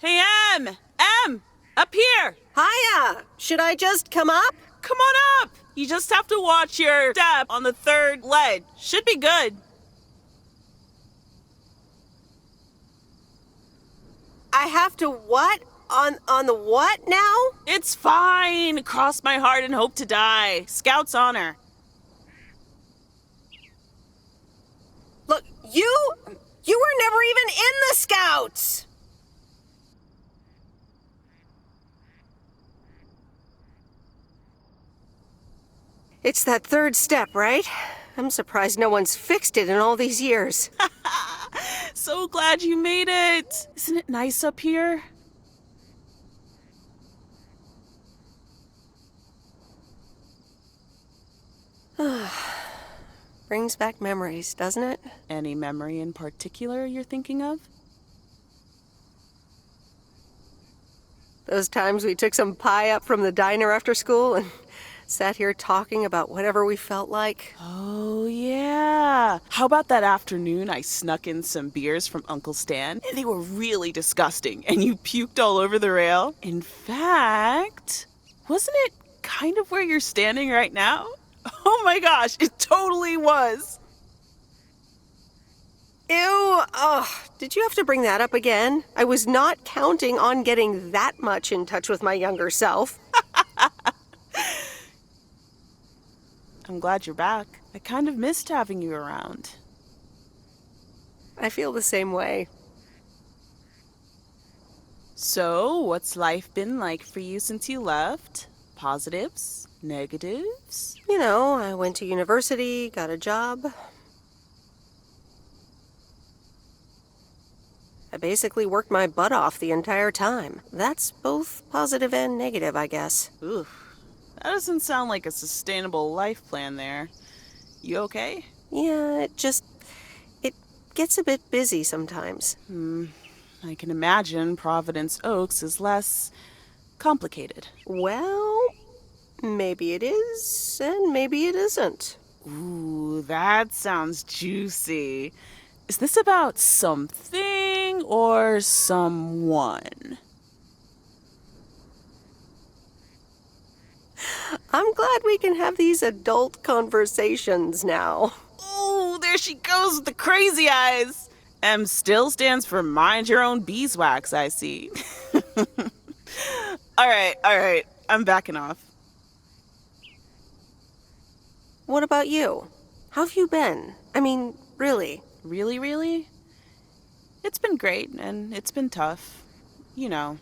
Hey, Em! Up here! Hiya! Should I just come up? Come on up! You just have to watch your step on the third ledge. Should be good. I have to what? On the what now? It's fine. Cross my heart and hope to die. Scout's honor. Look, you were never even in the Scouts! It's that third step, right? I'm surprised no one's fixed it in all these years. So glad you made it. Isn't it nice up here? Brings back memories, doesn't it? Any memory in particular you're thinking of? Those times we took some pie up from the diner after school and sat here talking about whatever we felt like. Oh, yeah. How about that afternoon I snuck in some beers from Uncle Stan? And they were really disgusting, and you puked all over the rail. In fact, wasn't it kind of where you're standing right now? Oh my gosh, it totally was. Ew, oh, did you have to bring that up again? I was not counting on getting that much in touch with my younger self. I'm glad you're back. I kind of missed having you around. I feel the same way. So, what's life been like for you since you left? Positives? Negatives? You know, I went to university, got a job. I basically worked my butt off the entire time. That's both positive and negative, I guess. Oof. That doesn't sound like a sustainable life plan there. You okay? Yeah, it gets a bit busy sometimes. I can imagine Providence Oaks is less complicated. Well, maybe it is, and maybe it isn't. Ooh, that sounds juicy. Is this about something or someone? I'm glad we can have these adult conversations now. Ooh, there she goes with the crazy eyes. M still stands for mind your own beeswax, I see. All right. I'm backing off. What about you? How have you been? I mean, really? Really? It's been great, and it's been tough. You know,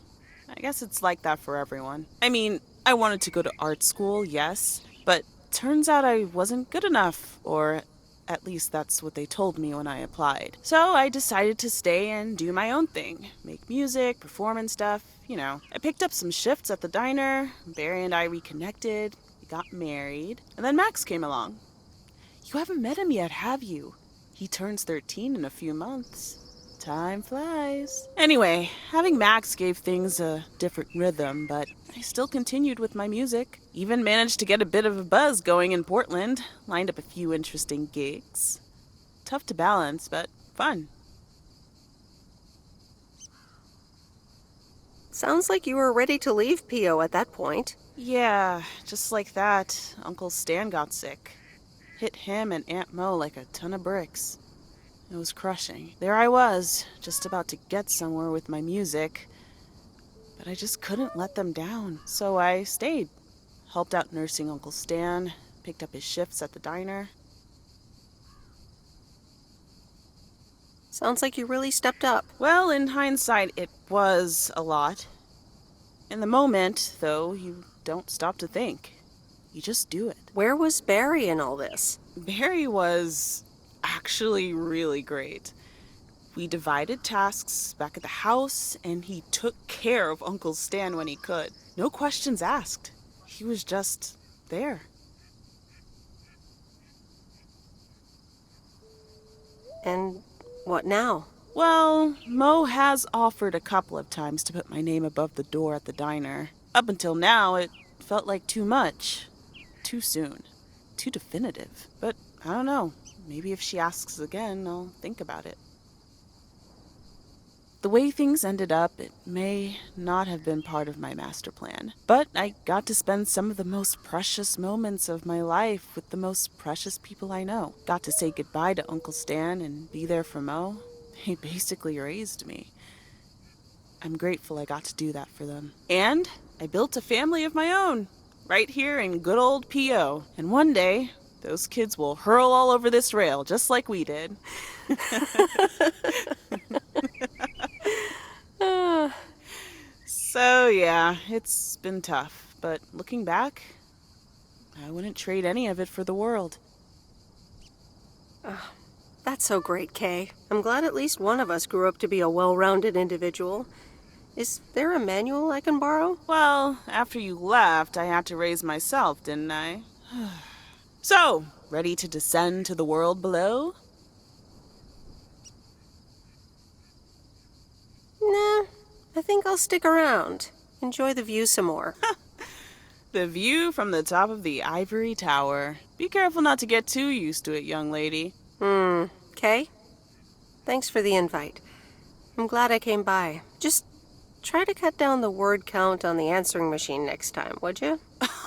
I guess it's like that for everyone. I mean, I wanted to go to art school, yes, but turns out I wasn't good enough, or at least that's what they told me when I applied. So I decided to stay and do my own thing. Make music, perform and stuff, you know. I picked up some shifts at the diner, Barry and I reconnected, we got married, and then Max came along. You haven't met him yet, have you? He turns 13 in a few months. Time flies. Anyway, having Max gave things a different rhythm, but I still continued with my music. Even managed to get a bit of a buzz going in Portland. Lined up a few interesting gigs. Tough to balance, but fun. Sounds like you were ready to leave P.O. at that point. Yeah, just like that, Uncle Stan got sick. Hit him and Aunt Mo like a ton of bricks. It was crushing. There I was, just about to get somewhere with my music, but I just couldn't let them down. So I stayed. Helped out nursing Uncle Stan, picked up his shifts at the diner. Sounds like you really stepped up. Well, in hindsight, it was a lot. In the moment, though, you don't stop to think. You just do it. Where was Barry in all this? Barry was actually really great. We divided tasks back at the house, and he took care of Uncle Stan when he could. No questions asked. He was just there. And what now? Well, Mo has offered a couple of times to put my name above the door at the diner. Up until now, it felt like too much. Too soon. Too definitive. But I don't know. Maybe if she asks again, I'll think about it. The way things ended up, it may not have been part of my master plan, but I got to spend some of the most precious moments of my life with the most precious people I know. Got to say goodbye to Uncle Stan and be there for Mo. He basically raised me. I'm grateful I got to do that for them. And I built a family of my own, right here in good old P.O. And one day, those kids will hurl all over this rail just like we did. So, yeah, it's been tough, but looking back, I wouldn't trade any of it for the world. That's so great, Kay. I'm glad at least one of us grew up to be a well-rounded individual. Is there a manual I can borrow? Well, after you left, I had to raise myself, didn't I? So, ready to descend to the world below? Nah, I think I'll stick around. Enjoy the view some more. The view from the top of the ivory tower. Be careful not to get too used to it, young lady. Kay? Thanks for the invite. I'm glad I came by. Just try to cut down the word count on the answering machine next time, would you?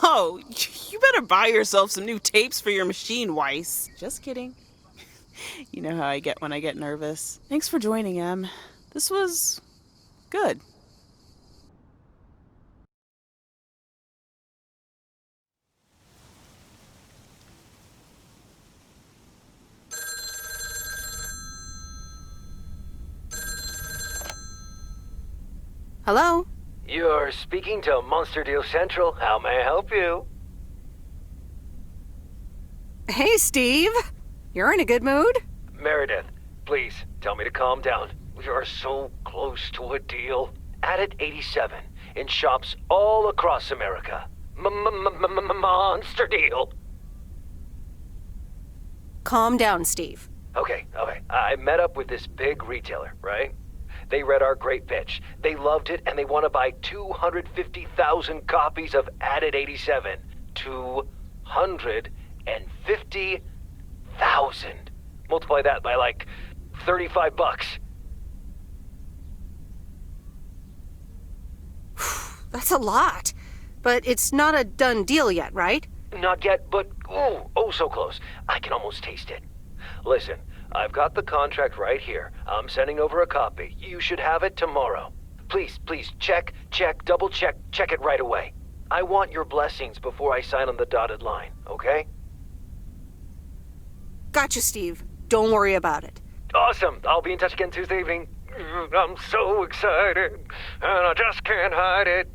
Oh, you better buy yourself some new tapes for your machine, Weiss. Just kidding. You know how I get when I get nervous. Thanks for joining, Em. This was good. Hello? You're speaking to Monster Deal Central. How may I help you? Hey, Steve. You're in a good mood? Meredith, please tell me to calm down. We are so close to a deal. At it 87 in shops all across America. Monster Deal. Calm down, Steve. Okay. I met up with this big retailer, right? They read our great pitch. They loved it, and they want to buy 250,000 copies of Added 87. 250,000. Multiply that by like $35. That's a lot. But it's not a done deal yet, right? Not yet, but oh, so close. I can almost taste it. Listen, I've got the contract right here. I'm sending over a copy. You should have it tomorrow. Please, check, double check it right away. I want your blessings before I sign on the dotted line, okay? Gotcha, Steve. Don't worry about it. Awesome. I'll be in touch again Tuesday evening. I'm so excited, and I just can't hide it.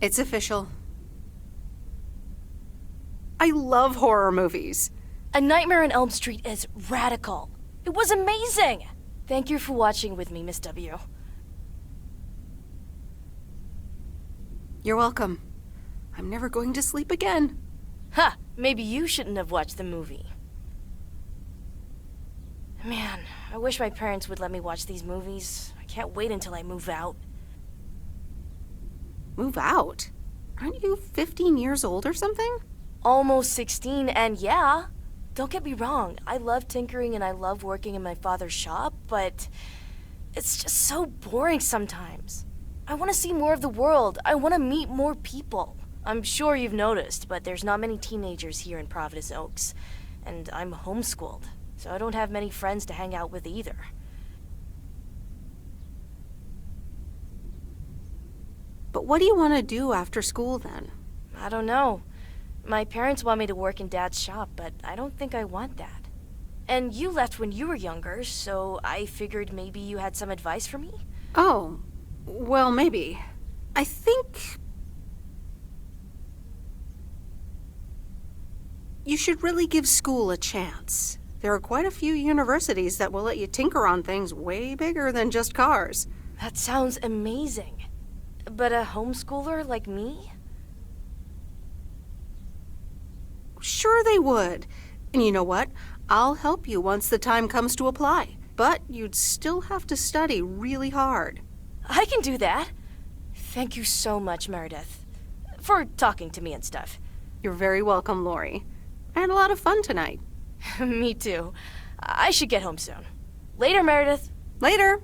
It's official. I love horror movies. A Nightmare on Elm Street is radical. It was amazing! Thank you for watching with me, Miss W. You're welcome. I'm never going to sleep again. Ha! Maybe you shouldn't have watched the movie. Man, I wish my parents would let me watch these movies. I can't wait until I move out. Move out? Aren't you 15 years old or something? Almost 16, and yeah, don't get me wrong, I love tinkering and I love working in my father's shop, but it's just so boring sometimes. I want to see more of the world. I want to meet more people. I'm sure you've noticed, but there's not many teenagers here in Providence Oaks, and I'm homeschooled, so I don't have many friends to hang out with either. But what do you want to do after school then? I don't know. My parents want me to work in Dad's shop, but I don't think I want that. And you left when you were younger, so I figured maybe you had some advice for me? Oh, well, maybe. I think you should really give school a chance. There are quite a few universities that will let you tinker on things way bigger than just cars. That sounds amazing. But a homeschooler like me? Sure they would. And you know what? I'll help you once the time comes to apply. But you'd still have to study really hard. I can do that. Thank you so much, Meredith, for talking to me and stuff. You're very welcome, Lori. I had a lot of fun tonight. Me too. I should get home soon. Later, Meredith. Later.